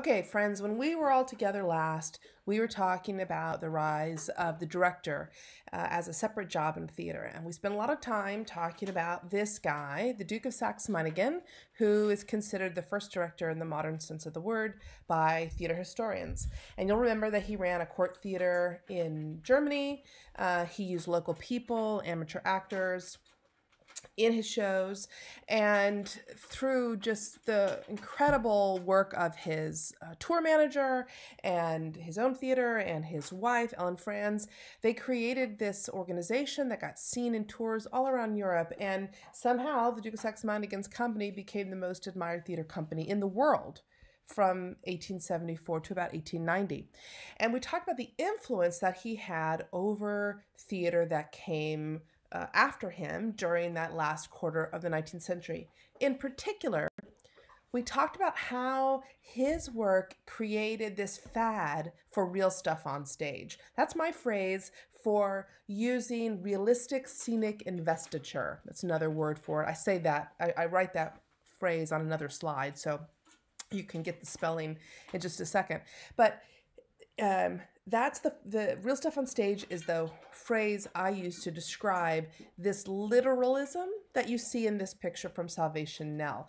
Okay, friends, when we were all together last, we were talking about the rise of the director as a separate job in theater. And we spent a lot of time talking about this guy, the Duke of Saxe-Meiningen, who is considered the first director in the modern sense of the word by theater historians. And you'll remember that he ran a court theater in Germany. He used local people, amateur actors, in his shows, and through just the incredible work of his tour manager and his own theater and his wife, Ellen Franz, they created this organization that got seen in tours all around Europe, and somehow the Duke of Saxe-Meiningen's company became the most admired theater company in the world from 1874 to about 1890. And we talked about the influence that he had over theater that came after him during that last quarter of the 19th century. In particular, we talked about how his work created this fad for real stuff on stage. That's my phrase for using realistic scenic investiture. That's another word for it. I say that, I write that phrase on another slide, so you can get the spelling in just a second. But that's the real stuff on stage is the phrase I use to describe this literalism that you see in this picture from Salvation Knell.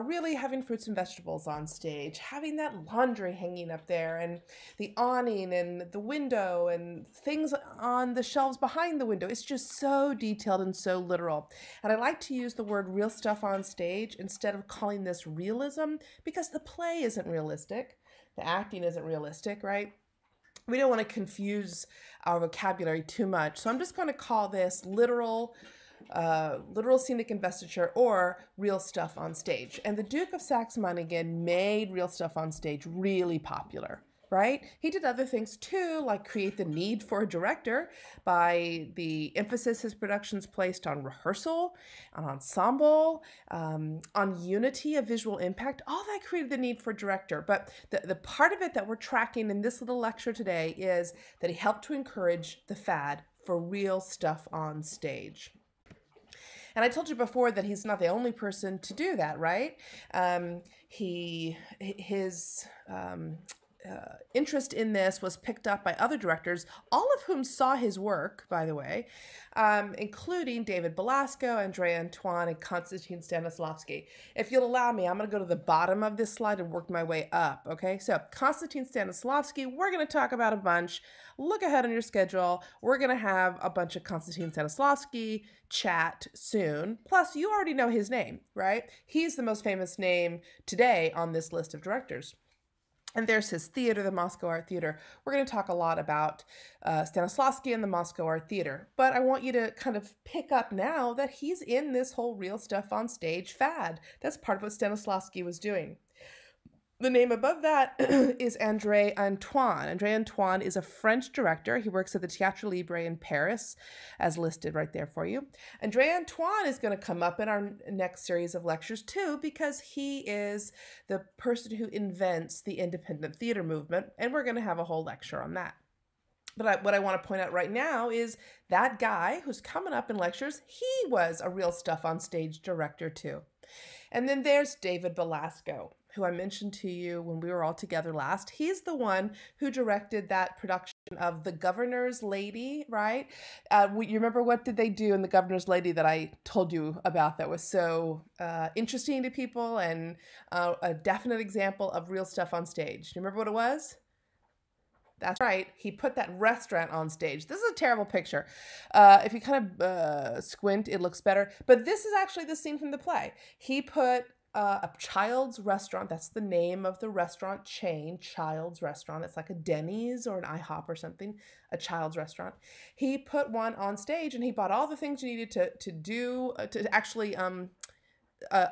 Really having fruits and vegetables on stage, having that laundry hanging up there, and the awning and the window and things on the shelves behind the window. It's just so detailed and so literal. And I like to use the word real stuff on stage instead of calling this realism, because the play isn't realistic. The acting isn't realistic, right? We don't want to confuse our vocabulary too much. So I'm just going to call this literal scenic investiture or real stuff on stage. And the Duke of Saxe-Meiningen made real stuff on stage really popular, right? He did other things too, like create the need for a director by the emphasis his productions placed on rehearsal, on ensemble, on unity of visual impact. All that created the need for a director. But the part of it that we're tracking in this little lecture today is that he helped to encourage the fad for real stuff on stage. And I told you before that he's not the only person to do that, right? His interest in this was picked up by other directors, all of whom saw his work, by the way, including David Belasco, André Antoine, and Konstantin Stanislavski. If you'll allow me, I'm going to go to the bottom of this slide and work my way up, okay? So Konstantin Stanislavski, we're going to talk about a bunch. Look ahead on your schedule. We're going to have a bunch of Konstantin Stanislavski chat soon. Plus, you already know his name, right? He's the most famous name today on this list of directors. And there's his theater, the Moscow Art Theater. We're going to talk a lot about Stanislavski and the Moscow Art Theater. But I want you to kind of pick up now that he's in this whole real stuff on stage fad. That's part of what Stanislavski was doing. The name above that is André Antoine. André Antoine is a French director. He works at the Théâtre Libre in Paris, as listed right there for you. André Antoine is going to come up in our next series of lectures too, because he is the person who invents the independent theater movement, and we're going to have a whole lecture on that. But what I want to point out right now is that guy who's coming up in lectures, he was a real stuff on stage director too. And then there's David Belasco, who I mentioned to you when we were all together last. He's the one who directed that production of The Governor's Lady, right? You remember what did they do in The Governor's Lady that I told you about that was so interesting to people and a definite example of real stuff on stage? Do you remember what it was? That's right. He put that restaurant on stage. This is a terrible picture. If you kind of squint, it looks better. But this is actually the scene from the play. He put a Child's Restaurant. That's the name of the restaurant chain, Child's Restaurant. It's like a Denny's or an IHOP or something, a Child's Restaurant. He put one on stage, and he bought all the things you needed to actually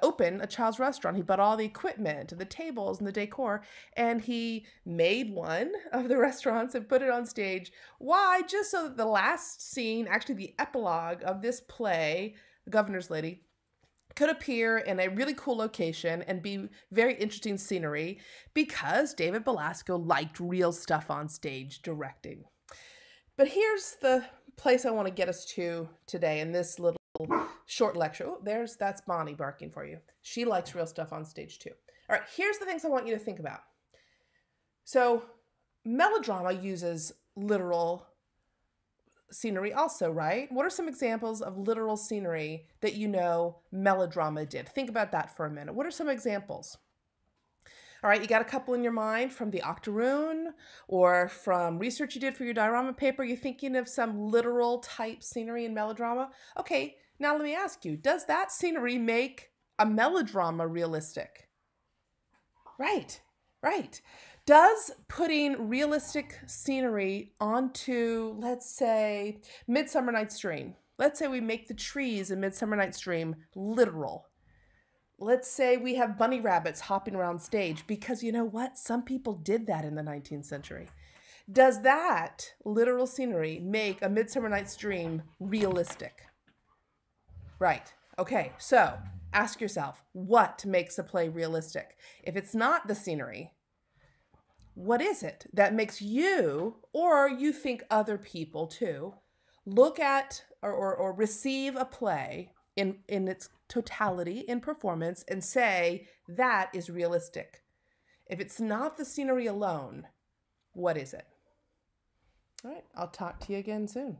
open a Child's Restaurant. He bought all the equipment, the tables, and the decor, and he made one of the restaurants and put it on stage. Why? Just so that the last scene, actually the epilogue of this play, The Governor's Lady, could appear in a really cool location and be very interesting scenery, because David Belasco liked real stuff on stage directing. But here's the place I want to get us to today in this little short lecture. Oh, that's Bonnie barking for you. She likes real stuff on stage too. All right, here's the things I want you to think about. So melodrama uses literal scenery also, right? What are some examples of literal scenery that you know melodrama did? Think about that for a minute. What are some examples? All right, you got a couple in your mind from the Octoroon or from research you did for your diorama paper. You're thinking of some literal type scenery in melodrama. Okay, now let me ask you, does that scenery make a melodrama realistic? Right, right. Does putting realistic scenery onto, let's say, Midsummer Night's Dream, let's say we make the trees in Midsummer Night's Dream literal. Let's say we have bunny rabbits hopping around stage, because you know what? Some people did that in the 19th century. Does that literal scenery make A Midsummer Night's Dream realistic? Right. Okay, so ask yourself, what makes a play realistic? If it's not the scenery, what is it that makes you, or you think other people too, look at or receive a play in its totality in performance and say that is realistic? If it's not the scenery alone, what is it? All right, I'll talk to you again soon.